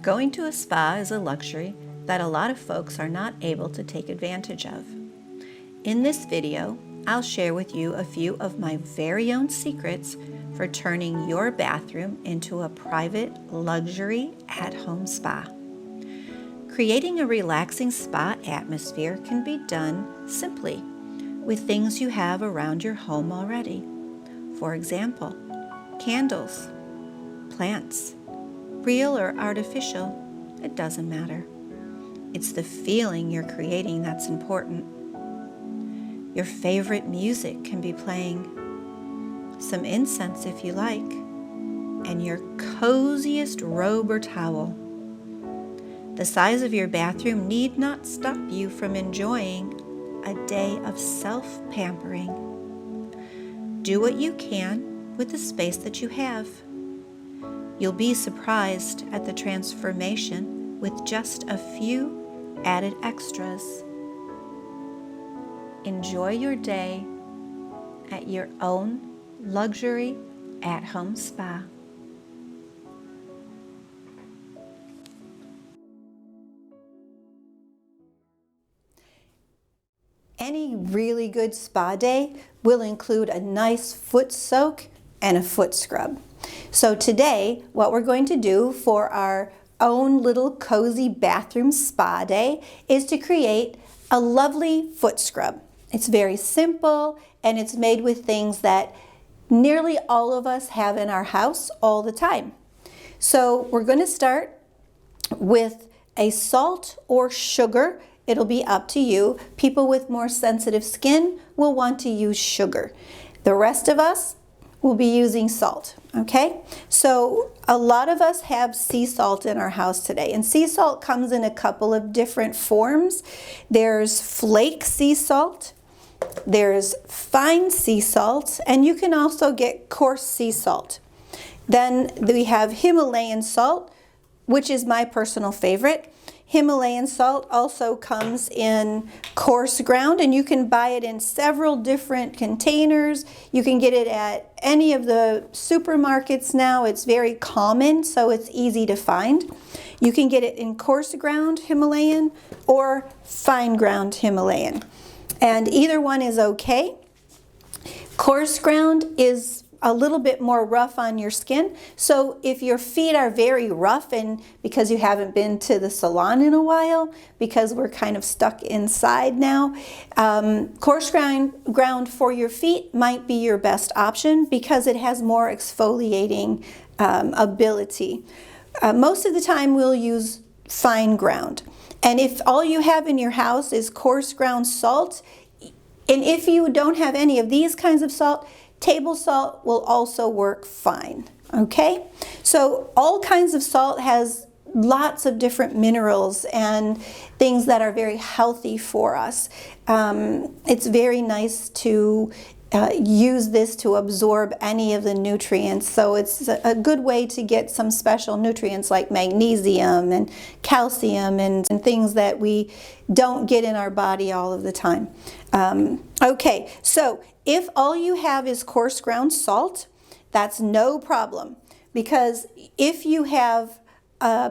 Going to a spa is a luxury that a lot of folks are not able to take advantage of. In this video, I'll share with you a few of my very own secrets for turning your bathroom into a private luxury at-home spa. Creating a relaxing spa atmosphere can be done simply with things you have around your home already. For example, candles, plants, real or artificial, it doesn't matter. It's the feeling you're creating that's important. Your favorite music can be playing, some incense if you like, and your coziest robe or towel. The size of your bathroom need not stop you from enjoying a day of self-pampering. Do what you can with the space that you have. You'll be surprised at the transformation with just a few added extras. Enjoy your day at your own luxury at-home spa. Any really good spa day will include a nice foot soak and a foot scrub. So today, what we're going to do for our own little cozy bathroom spa day is to create a lovely foot scrub. It's very simple and it's made with things that nearly all of us have in our house all the time. So we're going to start with a salt or sugar. It'll be up to you. People with more sensitive skin will want to use sugar. The rest of us will be using salt, okay? So a lot of us have sea salt in our house today, and sea salt comes in a couple of different forms. There's flake sea salt, there's fine sea salt, and you can also get coarse sea salt. Then we have Himalayan salt, which is my personal favorite. Himalayan salt also comes in coarse ground, and you can buy it in several different containers. You can get it at any of the supermarkets now. It's very common, so it's easy to find. You can get it in coarse ground Himalayan or fine ground Himalayan, and either one is okay. Coarse ground is a little bit more rough on your skin. So if your feet are very rough, and because you haven't been to the salon in a while, because we're kind of stuck inside now, coarse ground for your feet might be your best option because it has more exfoliating ability. Most of the time we'll use fine ground. And if all you have in your house is coarse ground salt, and if you don't have any of these kinds of salt, table salt will also work fine, okay? So all kinds of salt has lots of different minerals and things that are very healthy for us. It's very nice to use this to absorb any of the nutrients. So it's a good way to get some special nutrients like magnesium and calcium and things that we don't get in our body all of the time. Okay, so if all you have is coarse ground salt, that's no problem, because if you have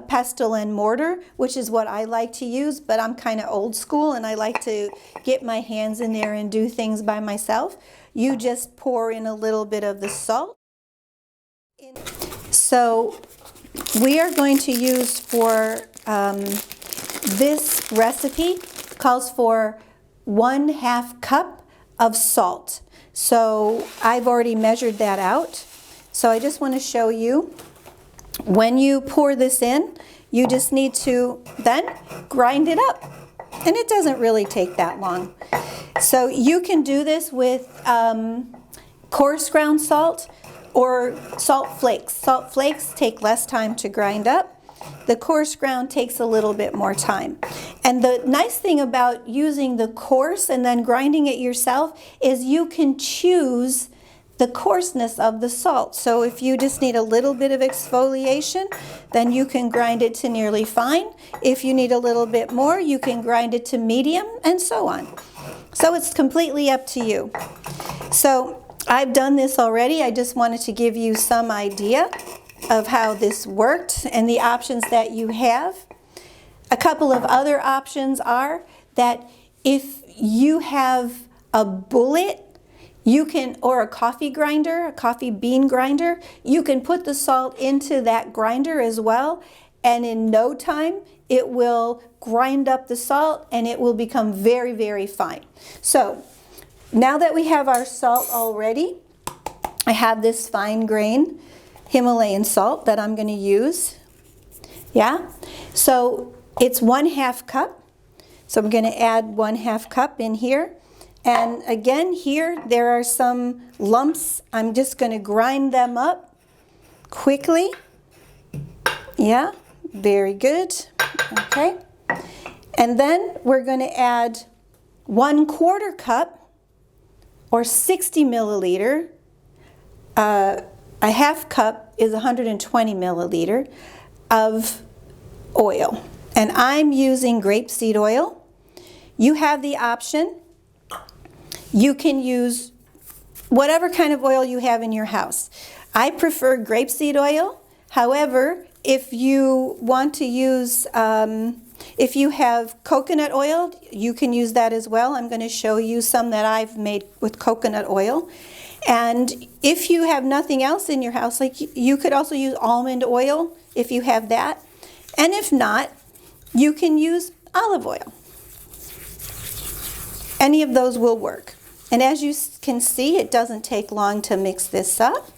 pestle and mortar, which is what I like to use, but I'm kind of old school and I like to get my hands in there and do things by myself, you just pour in a little bit of the salt. So we are going to use for this recipe, calls for 1/2 cup of salt. So I've already measured that out. So I just want to show you, when you pour this in, you just need to then grind it up. And it doesn't really take that long. So you can do this with coarse ground salt or salt flakes. Salt flakes take less time to grind up. The coarse ground takes a little bit more time. And the nice thing about using the coarse and then grinding it yourself is you can choose the coarseness of the salt. So if you just need a little bit of exfoliation, then you can grind it to nearly fine. If you need a little bit more, you can grind it to medium, and so on. So it's completely up to you. So I've done this already. I just wanted to give you some idea. of how this worked and the options that you have. A couple of other options are that if you have a bullet, you can, or a coffee grinder, a coffee bean grinder, you can put the salt into that grinder as well, and in no time it will grind up the salt and it will become very, very fine. So now that we have our salt already, I have this fine grain Himalayan salt that I'm going to use. Yeah, so it's 1/2 cup. So I'm going to add 1/2 cup in here. And again, here there are some lumps. I'm just going to grind them up quickly. Yeah, very good. Okay. And then we're going to add 1/4 cup or 60 milliliter. A 1/2 cup is 120 milliliter of oil. And I'm using grapeseed oil. You have the option. You can use whatever kind of oil you have in your house. I prefer grapeseed oil. However, if you want to use, if you have coconut oil, you can use that as well. I'm going to show you some that I've made with coconut oil. And if you have nothing else in your house, like you could also use almond oil if you have that. And if not, you can use olive oil. Any of those will work. And as you can see, it doesn't take long to mix this up.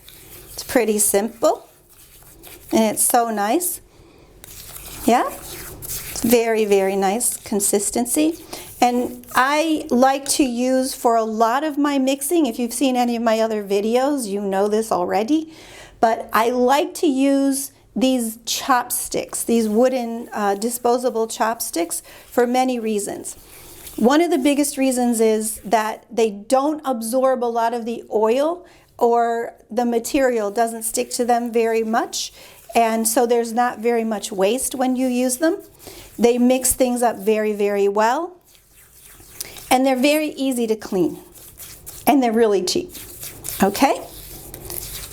It's pretty simple. And it's so nice. Yeah? It's very, very nice consistency. And I like to use for a lot of my mixing, if you've seen any of my other videos, you know this already, but I like to use these chopsticks, these wooden disposable chopsticks, for many reasons. One of the biggest reasons is that they don't absorb a lot of the oil, or the material doesn't stick to them very much, and so there's not very much waste when you use them. They mix things up very, very well, and they're very easy to clean, and they're really cheap. Okay?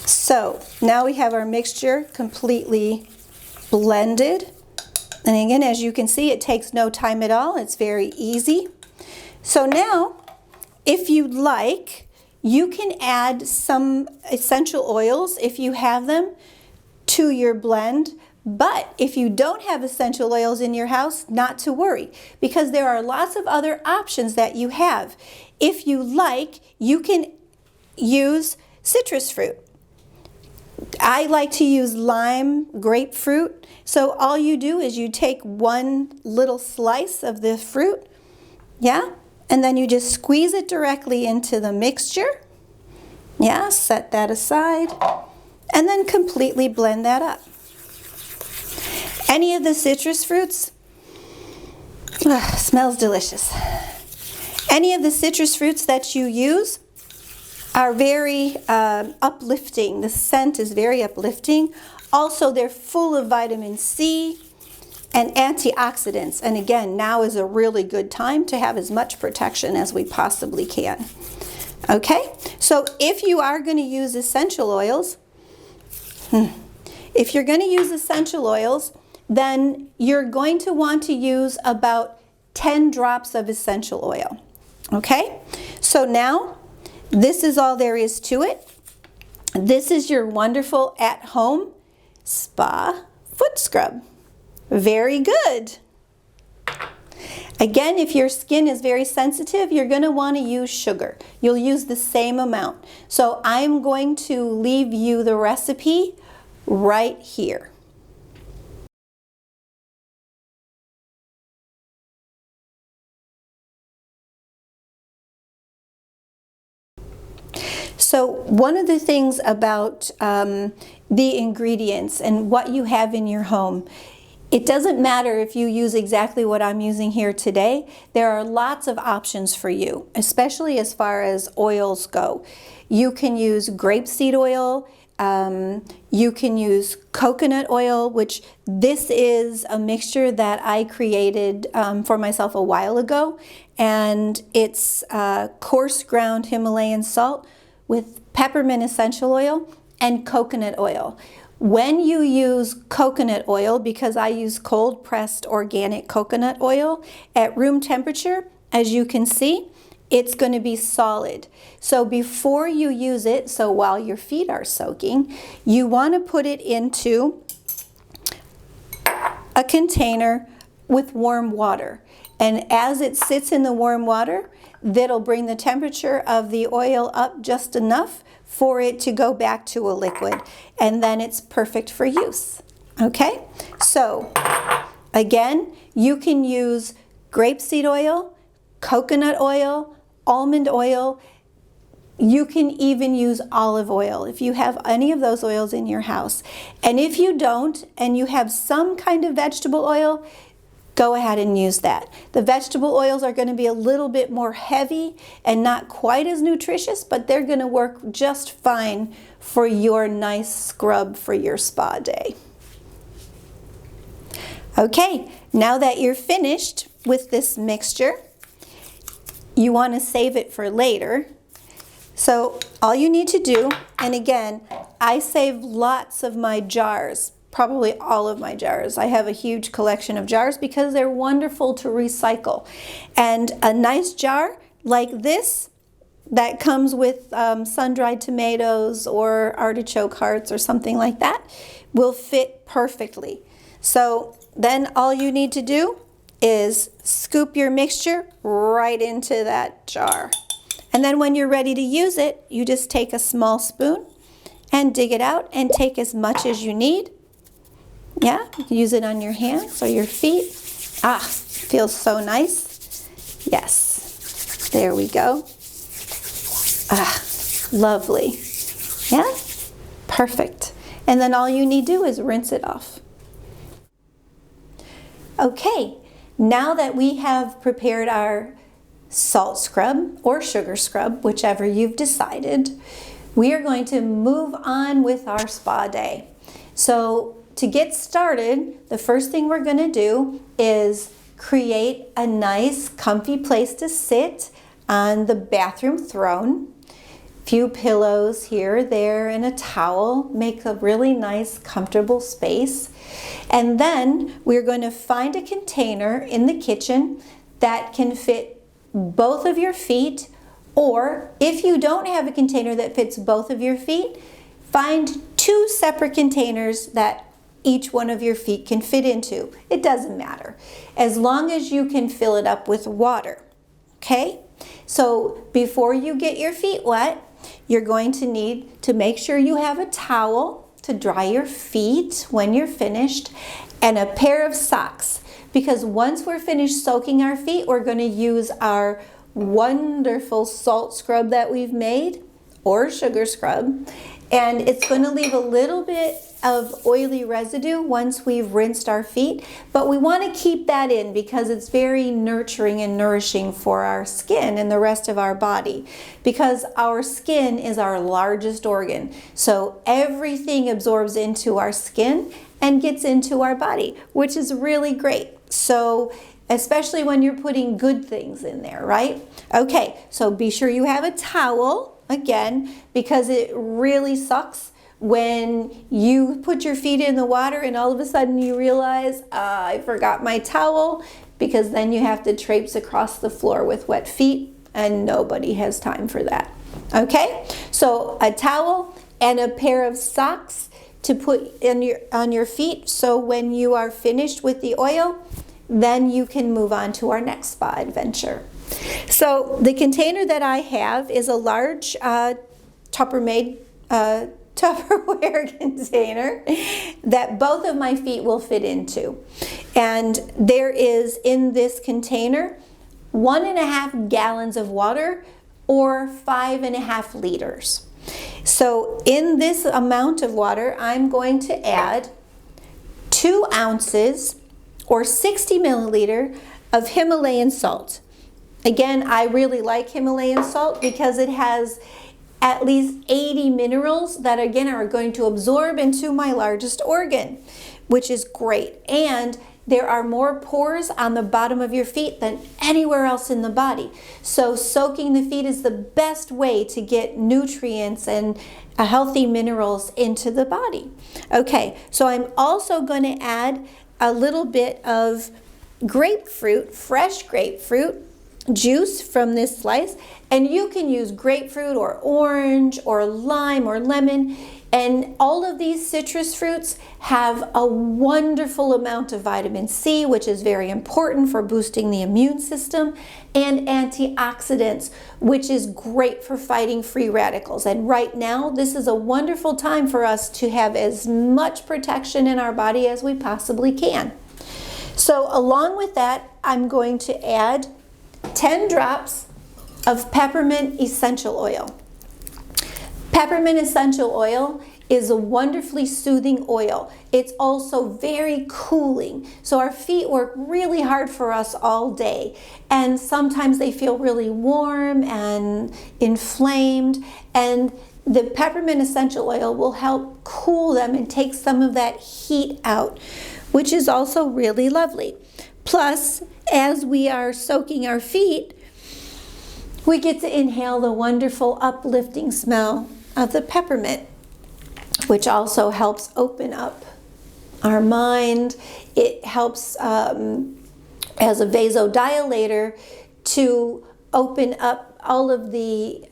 So now we have our mixture completely blended. And again, as you can see, it takes no time at all. It's very easy. So now, if you'd like, you can add some essential oils, if you have them, to your blend. But if you don't have essential oils in your house, not to worry, because there are lots of other options that you have. If you like, you can use citrus fruit. I like to use lime, grapefruit. So all you do is you take one little slice of the fruit, yeah, and then you just squeeze it directly into the mixture. Yeah, set that aside, and then completely blend that up. Any of the citrus fruits, smells delicious. Any of the citrus fruits that you use are very uplifting. The scent is very uplifting. Also, they're full of vitamin C and antioxidants. And again, now is a really good time to have as much protection as we possibly can. Okay, so if you are going to use essential oils, then you're going to want to use about 10 drops of essential oil. Okay, so now this is all there is to it. This is your wonderful at-home spa foot scrub. Very good. Again, if your skin is very sensitive, you're going to want to use sugar. You'll use the same amount. So I'm going to leave you the recipe right here. So one of the things about the ingredients and what you have in your home, it doesn't matter if you use exactly what I'm using here today. There are lots of options for you, especially as far as oils go. You can use grapeseed oil, you can use coconut oil, which this is a mixture that I created for myself a while ago, and it's coarse ground Himalayan salt with peppermint essential oil and coconut oil. When you use coconut oil, because I use cold pressed organic coconut oil at room temperature, as you can see, it's going to be solid. So before you use it, so while your feet are soaking, you want to put it into a container with warm water. And as it sits in the warm water, that'll bring the temperature of the oil up just enough for it to go back to a liquid. And then it's perfect for use. Okay? So, again, you can use grapeseed oil, coconut oil, almond oil. You can even use olive oil if you have any of those oils in your house. And if you don't, and you have some kind of vegetable oil, go ahead and use that. The vegetable oils are going to be a little bit more heavy and not quite as nutritious, but they're going to work just fine for your nice scrub for your spa day. Okay, now that you're finished with this mixture, you want to save it for later. So all you need to do, and again, I save lots of my jars, probably all of my jars. I have a huge collection of jars because they're wonderful to recycle. And a nice jar like this that comes with sun-dried tomatoes or artichoke hearts or something like that will fit perfectly. So then all you need to do is scoop your mixture right into that jar. And then when you're ready to use it, you just take a small spoon and dig it out and take as much as you need. Yeah, you can use it on your hands or your feet. Ah, feels so nice. Yes, there we go. Ah, lovely. Yeah, perfect. And then all you need to do is rinse it off. Okay, now that we have prepared our salt scrub or sugar scrub, whichever you've decided, we are going to move on with our spa day. So to get started, the first thing we're going to do is create a nice comfy place to sit on the bathroom throne. Few pillows here, there, and a towel make a really nice comfortable space. And then we're going to find a container in the kitchen that can fit both of your feet, or if you don't have a container that fits both of your feet, find two separate containers that each one of your feet can fit into. It doesn't matter, as long as you can fill it up with water. Okay? So before you get your feet wet, you're going to need to make sure you have a towel to dry your feet when you're finished, and a pair of socks. Because once we're finished soaking our feet, we're going to use our wonderful salt scrub that we've made, or sugar scrub, and it's going to leave a little bit of oily residue once we've rinsed our feet, but we want to keep that in because it's very nurturing and nourishing for our skin and the rest of our body, because our skin is our largest organ. So everything absorbs into our skin and gets into our body, which is really great. So especially when you're putting good things in there, right? Okay, so be sure you have a towel, again, because it really sucks when you put your feet in the water and all of a sudden you realize, I forgot my towel, because then you have to traipse across the floor with wet feet, and nobody has time for that. Okay, so a towel and a pair of socks to put on your feet, so when you are finished with the oil, then you can move on to our next spa adventure. So the container that I have is a large Tupperware container that both of my feet will fit into. And there is in this container 1.5 gallons of water, or 5.5 liters. So in this amount of water, I'm going to add 2 ounces or 60 milliliter of Himalayan salt. Again, I really like Himalayan salt because it has at least 80 minerals that again are going to absorb into my largest organ, which is great. And there are more pores on the bottom of your feet than anywhere else in the body. So soaking the feet is the best way to get nutrients and healthy minerals into the body. Okay, so I'm also going to add a little bit of grapefruit, fresh grapefruit juice from this slice, and you can use grapefruit or orange or lime or lemon, and all of these citrus fruits have a wonderful amount of vitamin C, which is very important for boosting the immune system, and antioxidants, which is great for fighting free radicals. And right now, this is a wonderful time for us to have as much protection in our body as we possibly can. So along with that, I'm going to add 10 drops of peppermint essential oil. Peppermint essential oil is a wonderfully soothing oil. It's also very cooling. So our feet work really hard for us all day, and sometimes they feel really warm and inflamed, and the peppermint essential oil will help cool them and take some of that heat out, which is also really lovely. Plus, as we are soaking our feet, we get to inhale the wonderful uplifting smell of the peppermint, which also helps open up our mind. It helps as a vasodilator to open up all of the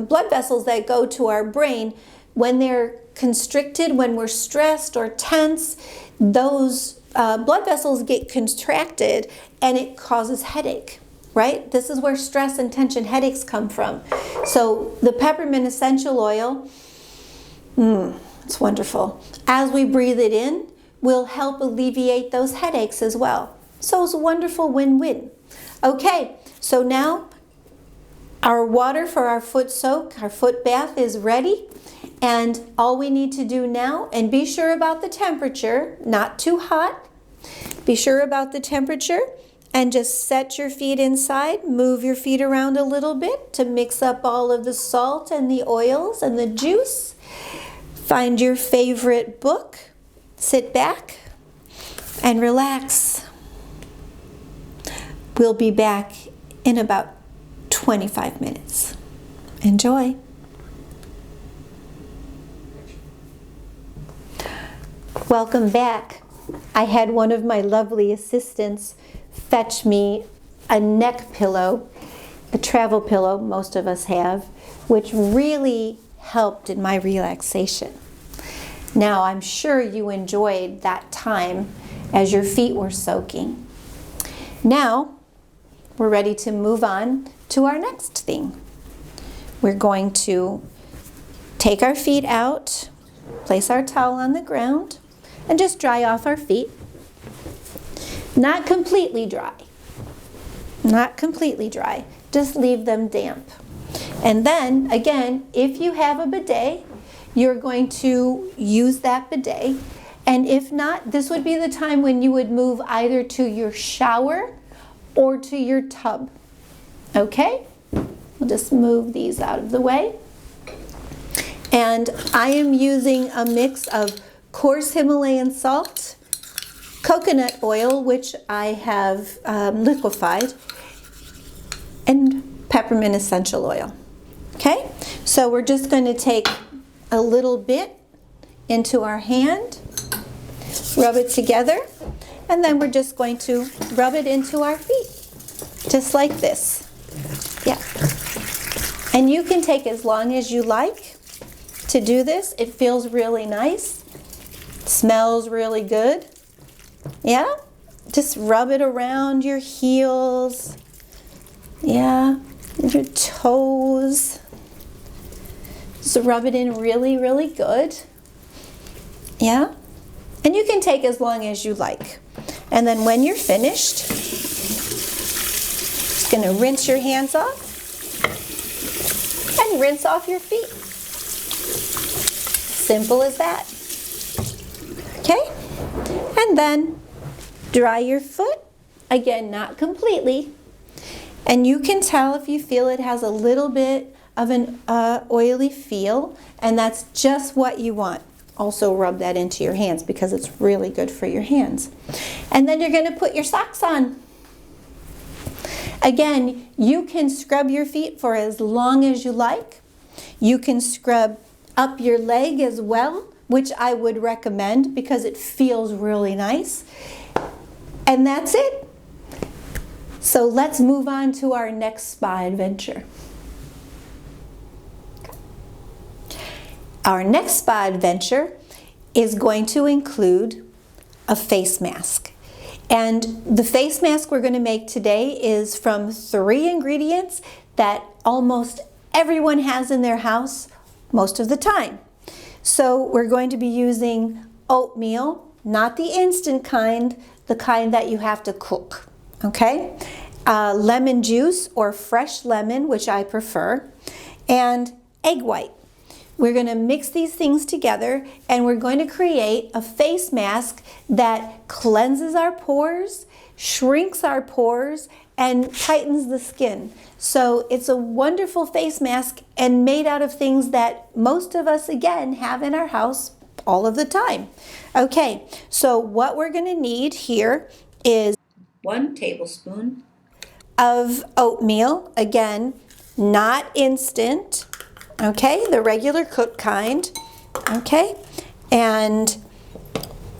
blood vessels that go to our brain. When they're constricted, when we're stressed or tense, those blood vessels get contracted and it causes headache, right? This is where stress and tension headaches come from. So the peppermint essential oil, it's wonderful. As we breathe it in, will help alleviate those headaches as well. So it's a wonderful win-win. Okay, so now our water for our foot soak, our foot bath is ready. And all we need to do now, and be sure about the temperature, not too hot. Be sure about the temperature and just set your feet inside. Move your feet around a little bit to mix up all of the salt and the oils and the juice. Find your favorite book, sit back and relax. We'll be back in about 25 minutes. Enjoy. Welcome back. I had one of my lovely assistants fetch me a neck pillow, a travel pillow most of us have, which really helped in my relaxation. Now, I'm sure you enjoyed that time as your feet were soaking. Now, we're ready to move on to our next thing. We're going to take our feet out, place our towel on the ground, and just dry off our feet. Not completely dry. Not completely dry. Just leave them damp. And then, again, if you have a bidet, you're going to use that bidet. And if not, this would be the time when you would move either to your shower or to your tub. Okay? We'll just move these out of the way. And I am using a mix of coarse Himalayan salt, coconut oil, which I have liquefied, and peppermint essential oil. Okay, so we're just going to take a little bit into our hand, rub it together, and then we're just going to rub it into our feet, just like this. Yeah. And you can take as long as you like to do this. It feels really nice. Smells really good. Yeah? Just rub it around your heels. Yeah. Your toes. Just rub it in really, really good. Yeah? And you can take as long as you like. And then when you're finished, just going to rinse your hands off and rinse off your feet. Simple as that. Okay? And then dry your foot. Again, not completely. And you can tell if you feel it has a little bit of an oily feel, and that's just what you want. also rub that into your hands because it's really good for your hands. And then you're going to put your socks on. Again, you can scrub your feet for as long as you like. You can scrub up your leg as well, which I would recommend because it feels really nice. And that's it. So let's move on to our next spa adventure. Our next spa adventure is going to include a face mask. And the face mask we're going to make today is from 3 ingredients that almost everyone has in their house most of the time. So we're going to be using oatmeal, not the instant kind, the kind that you have to cook, okay? Lemon juice or fresh lemon, which I prefer, and egg white. We're going to mix these things together and we're going to create a face mask that cleanses our pores, shrinks our pores, and tightens the skin. So it's a wonderful face mask and made out of things that most of us, again, have in our house all of the time. Okay, so what we're going to need here is 1 tablespoon of oatmeal, again, not instant. Okay, the regular cooked kind, okay, and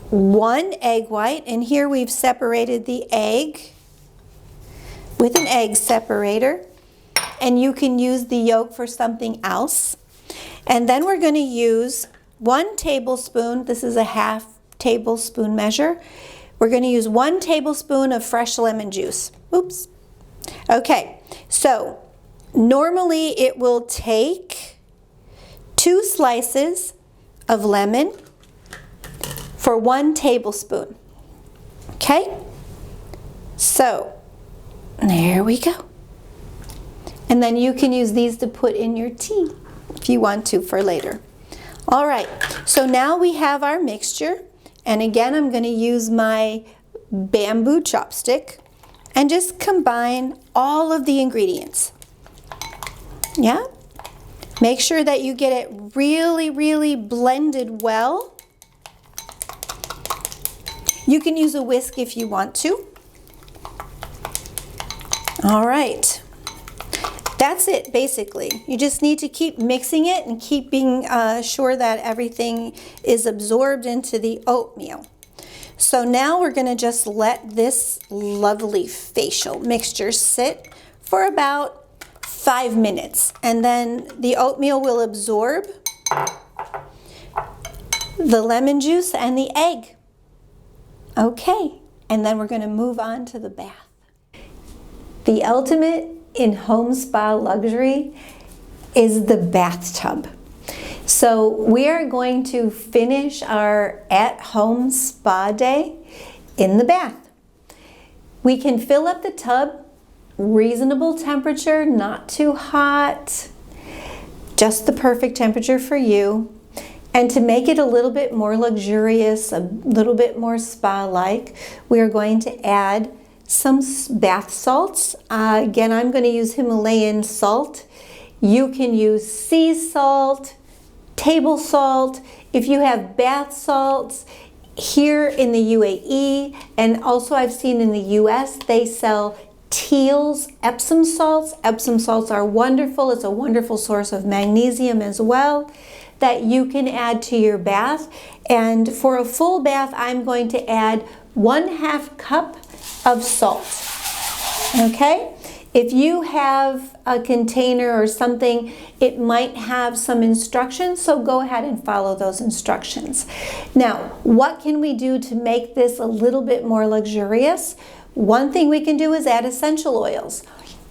1 egg white, and here we've separated the egg with an egg separator, and you can use the yolk for something else. And then we're going to use 1 tablespoon, this is a half tablespoon measure, we're going to use 1 tablespoon of fresh lemon juice. Oops. Okay, so normally it will take 2 slices of lemon for 1 tablespoon. Okay? So, there we go. And then you can use these to put in your tea if you want to for later. All right, so now we have our mixture. And again, I'm going to use my bamboo chopstick and just combine all of the ingredients. Yeah? Make sure that you get it really, really blended well. You can use a whisk if you want to. All right. That's it, basically. You just need to keep mixing it and keeping sure that everything is absorbed into the oatmeal. So now we're going to just let this lovely facial mixture sit for about 5 minutes, and then the oatmeal will absorb the lemon juice and the egg. Okay, and then we're going to move on to the bath. The ultimate in home spa luxury is the bathtub. So we are going to finish our at-home spa day in the bath. We can fill up the tub, reasonable temperature, not too hot, just the perfect temperature for you. And to make it a little bit more luxurious, a little bit more spa-like, we are going to add some bath salts. Again, I'm going to use Himalayan salt. You can use sea salt, table salt. If you have bath salts, here in the UAE, and also I've seen in the US, they sell Teal's Epsom salts. Epsom salts are wonderful. It's a wonderful source of magnesium as well that you can add to your bath. And for a full bath, I'm going to add 1/2 cup of salt. Okay? If you have a container or something, it might have some instructions, so go ahead and follow those instructions. Now, what can we do to make this a little bit more luxurious? One thing we can do is add essential oils.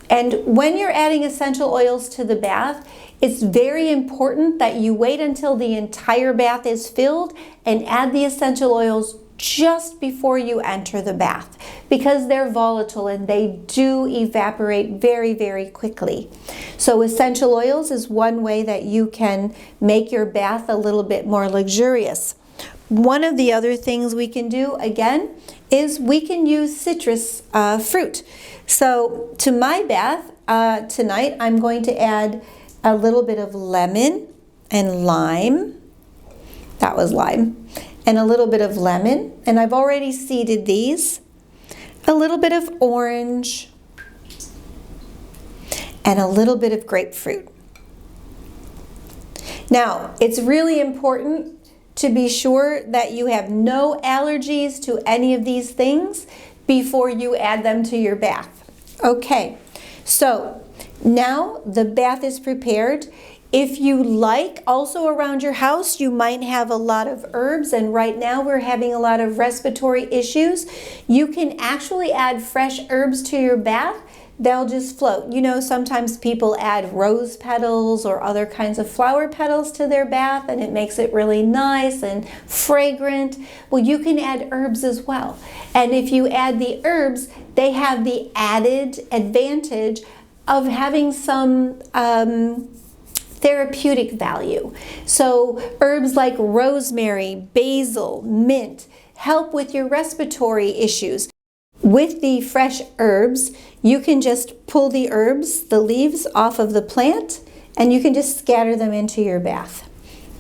And when you're adding essential oils to the bath, it's very important that you wait until the entire bath is filled and add the essential oils just before you enter the bath, because they're volatile and they do evaporate very, very quickly. So essential oils is one way that you can make your bath a little bit more luxurious. One of the other things we can do, again, is we can use citrus fruit. So to my bath tonight, I'm going to add a little bit of lemon and lime That was lime. And a little bit of lemon. And I've already seeded these. A little bit of orange. And a little bit of grapefruit. Now, it's really important to be sure that you have no allergies to any of these things before you add them to your bath. Okay, so now the bath is prepared. If you like, also around your house, you might have a lot of herbs, and right now we're having a lot of respiratory issues. You can actually add fresh herbs to your bath. They'll just float. You know, sometimes people add rose petals or other kinds of flower petals to their bath, and it makes it really nice and fragrant. Well, you can add herbs as well. And if you add the herbs, they have the added advantage of having some therapeutic value. So herbs like rosemary, basil, mint help with your respiratory issues. With the fresh herbs, you can just pull the herbs, the leaves off of the plant, and you can just scatter them into your bath.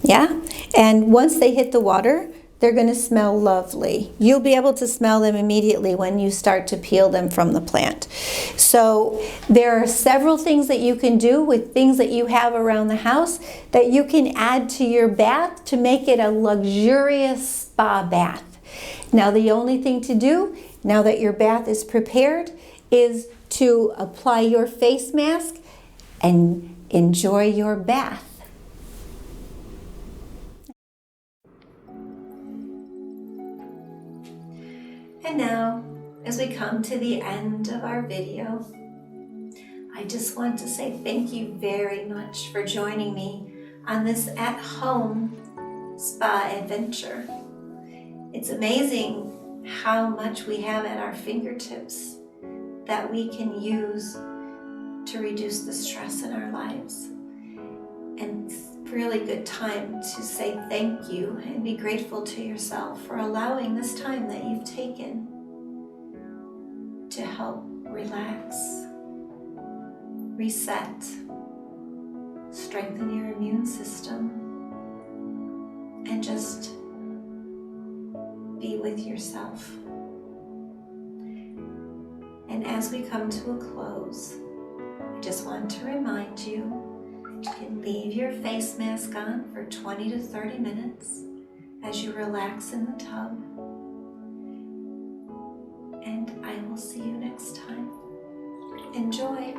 Yeah? And once they hit the water, they're going to smell lovely. You'll be able to smell them immediately when you start to peel them from the plant. So there are several things that you can do with things that you have around the house that you can add to your bath to make it a luxurious spa bath. Now the only thing to do, now that your bath is prepared, is to apply your face mask and enjoy your bath. And now, as we come to the end of our video, I just want to say thank you very much for joining me on this at-home spa adventure. It's amazing how much we have at our fingertips that we can use to reduce the stress in our lives. And it's a really good time to say thank you and be grateful to yourself for allowing this time that you've taken to help relax, reset, strengthen your immune system, and just be with yourself. And as we come to a close, I just want to remind you, you can leave your face mask on for 20 to 30 minutes as you relax in the tub. And I will see you next time. Enjoy.